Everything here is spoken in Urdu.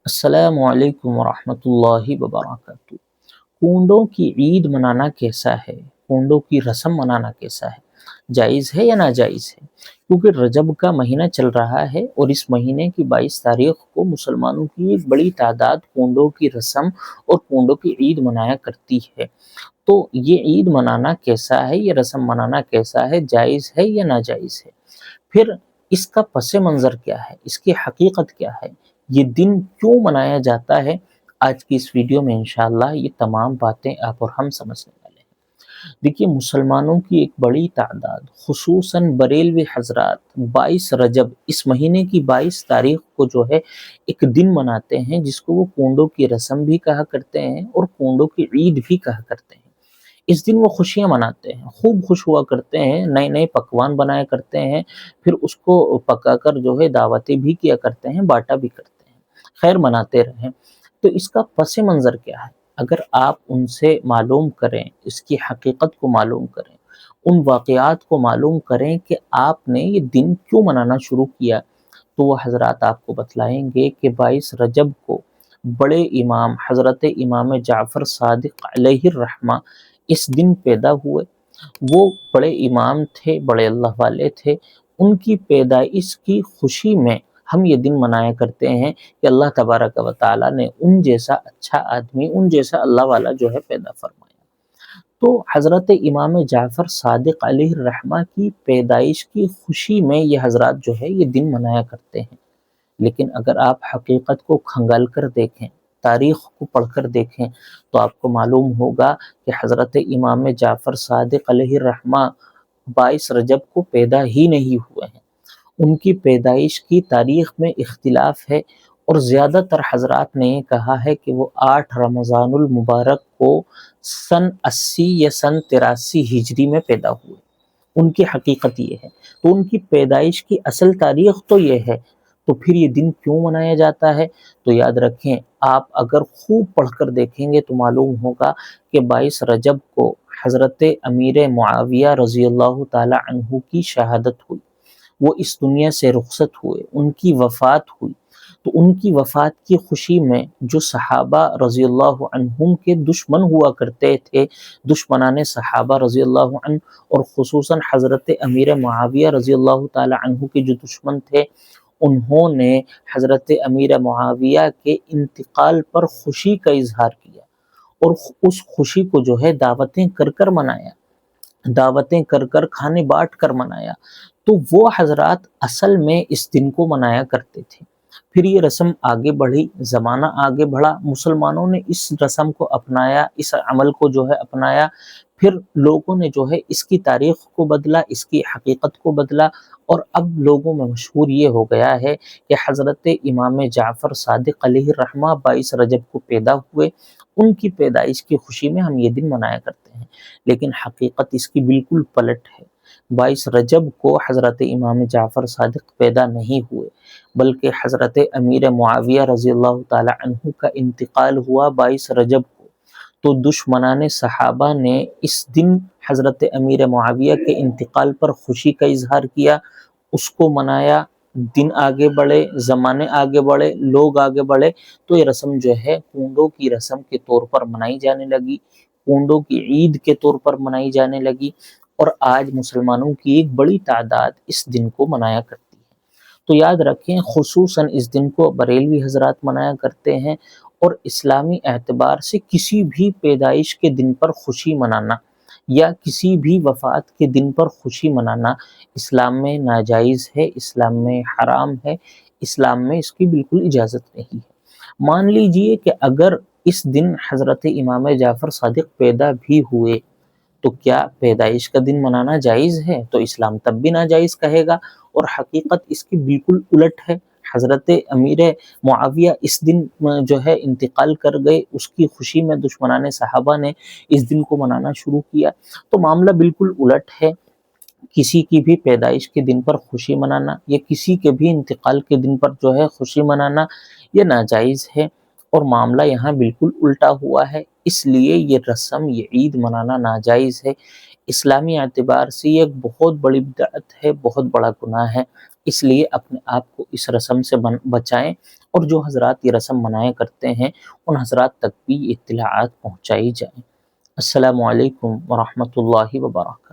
السلام علیکم ورحمۃ اللہ وبرکاتہ۔ کنڈوں کی عید منانا کیسا ہے؟ کنڈوں کی رسم منانا کیسا ہے؟ جائز ہے یا ناجائز ہے؟ کیونکہ رجب کا مہینہ چل رہا ہے اور اس مہینے کی 22 تاریخ کو مسلمانوں کی ایک بڑی تعداد کنڈوں کی رسم اور کنڈوں کی عید منایا کرتی ہے۔ تو یہ عید منانا کیسا ہے، یہ رسم منانا کیسا ہے، جائز ہے یا ناجائز ہے؟ پھر اس کا پس منظر کیا ہے، اس کی حقیقت کیا ہے، یہ دن کیوں منایا جاتا ہے؟ آج کی اس ویڈیو میں انشاءاللہ یہ تمام باتیں آپ اور ہم سمجھنے والے ہیں۔ دیکھیے، مسلمانوں کی ایک بڑی تعداد خصوصاً بریلوی حضرات 22 رجب، اس مہینے کی 22 تاریخ کو جو ہے ایک دن مناتے ہیں جس کو وہ کنڈوں کی رسم بھی کہا کرتے ہیں اور کنڈوں کی عید بھی کہا کرتے ہیں۔ اس دن وہ خوشیاں مناتے ہیں، خوب خوش ہوا کرتے ہیں، نئے نئے پکوان بنایا کرتے ہیں، پھر اس کو پکا کر جو ہے دعوتیں بھی کیا کرتے ہیں، بانٹا بھی کرتے ہیں، خیر مناتے رہیں۔ تو اس کا پس منظر کیا ہے؟ اگر آپ ان سے معلوم کریں، اس کی حقیقت کو معلوم کریں، ان واقعات کو معلوم کریں کہ آپ نے یہ دن کیوں منانا شروع کیا، تو وہ حضرات آپ کو بتلائیں گے کہ 22 رجب کو بڑے امام حضرت امام جعفر صادق علیہ الرحمہ اس دن پیدا ہوئے۔ وہ بڑے امام تھے، بڑے اللہ والے تھے۔ ان کی پیدائش کی خوشی میں ہم یہ دن منایا کرتے ہیں کہ اللہ تبارک و تعالیٰ نے ان جیسا اچھا آدمی، ان جیسا اللہ والا جو ہے پیدا فرمایا۔ تو حضرت امام جعفر صادق علیہ الرحمہ کی پیدائش کی خوشی میں یہ حضرات جو ہے یہ دن منایا کرتے ہیں۔ لیکن اگر آپ حقیقت کو کھنگال کر دیکھیں، تاریخ کو پڑھ کر دیکھیں، تو آپ کو معلوم ہوگا کہ حضرت امام جعفر صادق علیہ الرحمہ 22 رجب کو پیدا ہی نہیں ہوئے ہیں۔ ان کی پیدائش کی تاریخ میں اختلاف ہے، اور زیادہ تر حضرات نے یہ کہا ہے کہ وہ 8 رمضان المبارک کو سن 80 یا سن 83 ہجری میں پیدا ہوئے۔ ان کی حقیقت یہ ہے۔ تو ان کی پیدائش کی اصل تاریخ تو یہ ہے، تو پھر یہ دن کیوں منایا جاتا ہے؟ تو یاد رکھیں، آپ اگر خوب پڑھ کر دیکھیں گے تو معلوم ہوگا کہ 22 رجب کو حضرت امیر معاویہ رضی اللہ تعالی عنہ کی شہادت ہوئی۔ وہ اس دنیا سے رخصت ہوئے، ان کی وفات ہوئی۔ تو ان کی وفات کی خوشی میں جو صحابہ رضی اللہ عنہم کے دشمن ہوا کرتے تھے، دشمنان صحابہ رضی اللہ عنہ، اور خصوصاً حضرت امیر معاویہ رضی اللہ تعالی عنہ کے جو دشمن تھے، انہوں نے حضرت امیر معاویہ کے انتقال پر خوشی کا اظہار کیا، اور اس خوشی کو جو ہے دعوتیں کر کر منایا، دعوتیں کر کر کھانے بانٹ کر منایا۔ تو وہ حضرات اصل میں اس دن کو منایا کرتے تھے۔ پھر یہ رسم آگے بڑھی، زمانہ آگے بڑھا، مسلمانوں نے اس رسم کو اپنایا، اس عمل کو جو ہے اپنایا۔ پھر لوگوں نے جو ہے اس کی تاریخ کو بدلا، اس کی حقیقت کو بدلا، اور اب لوگوں میں مشہور یہ ہو گیا ہے کہ حضرت امام جعفر صادق علیہ الرحمہ 22 رجب کو پیدا ہوئے۔ ان کی پیدائش کی خوشی میں ہم یہ دن منایا کرتے ہیں، لیکن حقیقت اس کی بالکل پلٹ ہے۔ 22 رجب کو حضرت امام جعفر صادق پیدا نہیں ہوئے، بلکہ حضرت امیر معاویہ رضی اللہ تعالی عنہ کا انتقال ہوا 22 رجب کو۔ تو دشمنان صحابہ نے اس دن حضرت امیر معاویہ کے انتقال پر خوشی کا اظہار کیا، اس کو منایا۔ دن آگے بڑھے، زمانے آگے بڑھے، لوگ آگے بڑھے، تو یہ رسم جو ہے کنڈوں کی رسم کے طور پر منائی جانے لگی، کنڈوں کی عید کے طور پر منائی جانے لگی، اور آج مسلمانوں کی ایک بڑی تعداد اس دن کو منایا کرتی ہے۔ تو یاد رکھیں، خصوصاً اس دن کو بریلوی حضرات منایا کرتے ہیں، اور اسلامی اعتبار سے کسی بھی پیدائش کے دن پر خوشی منانا یا کسی بھی وفات کے دن پر خوشی منانا اسلام میں ناجائز ہے، اسلام میں حرام ہے، اسلام میں اس کی بالکل اجازت نہیں ہے۔ مان لیجئے کہ اگر اس دن حضرت امام جعفر صادق پیدا بھی ہوئے، تو کیا پیدائش کا دن منانا جائز ہے؟ تو اسلام تب بھی ناجائز کہے گا، اور حقیقت اس کی بالکل الٹ ہے۔ حضرت امیر معاویہ اس دن جو ہے انتقال کر گئے، اس کی خوشی میں دشمنان صحابہ نے اس دن کو منانا شروع کیا۔ تو معاملہ بالکل الٹ ہے۔ کسی کی بھی پیدائش کے دن پر خوشی منانا یا کسی کے بھی انتقال کے دن پر جو ہے خوشی منانا یہ ناجائز ہے، اور معاملہ یہاں بالکل الٹا ہوا ہے۔ اس لیے یہ رسم، یہ عید منانا ناجائز ہے۔ اسلامی اعتبار سے یہ ایک بہت بڑی بدعت ہے، بہت بڑا گناہ ہے۔ اس لیے اپنے آپ کو اس رسم سے بچائیں، اور جو حضرات یہ رسم منایا کرتے ہیں ان حضرات تک بھی اطلاعات پہنچائی جائیں۔ السلام علیکم ورحمۃ اللہ وبرکاتہ۔